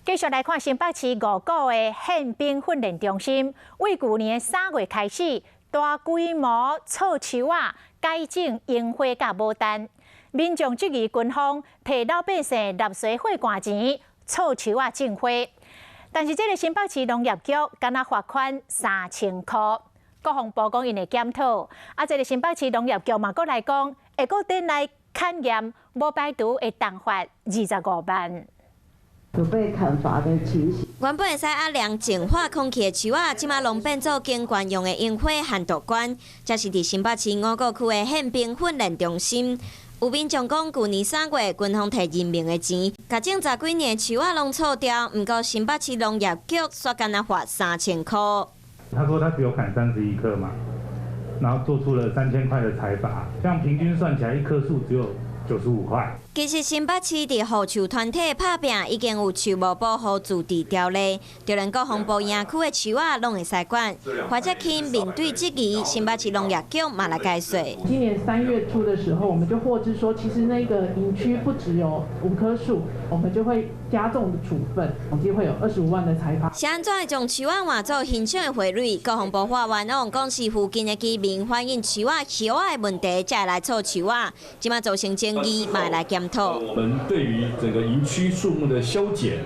继续来看新北市5股的宪兵训练中心，为去年3月开始大规模操树仔改整樱花甲牡丹，民众质疑军方摕老百姓纳税血汗钱操树仔种花，但是这个新北市农业局敢若罚款3000块。国防部讲因会检讨，这个新北市农业局嘛，阁来讲会阁等来勘验无排除会重罚25万。 有被砍伐的情形。原本会使压量净化空气的树仔，即马拢变做景观用的樱花限度馆。这是伫新北市5股区的宪兵训练中心。有民众讲，去年3月军方摕人民的钱，甲种10几年的树仔拢错掉，毋过新北市农业局却敢若罚3000块。他说他只有砍31棵嘛，然后做出了3000块的财罚，这样平均算起来，一棵树只有95块。 其实新北市伫护树团体拍拼，已经有树木保护自治条例，就连国防部营区的树仔拢会使管。或者去面对质疑，新北市农业局嘛来解说。今年3月初的时候，我们就获知说，其实那个营区不只有5棵树，我们就会加重的处分，总计会有25万的裁罚。是安怎会将树仔换做欣赏的花蕊？国防部发言人讲是附近的居民反映树仔叶仔的问题，才会来错树仔，即马造成争议，嘛会来检讨。 我们对于整个营区树木的修剪，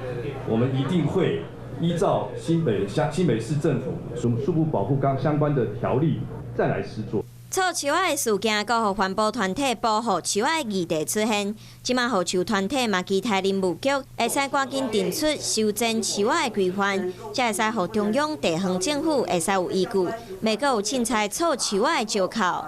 我们一定会依照新北市政府树木保护相关的条例再来施作。错树仔的事件，阁互环保团体保护树仔的议题出现。即马护树团体嘛期待林务局会使赶紧定出修正树仔的规范，才会使互中央地方政府会使有依据，袂阁有凊彩错树仔的借口。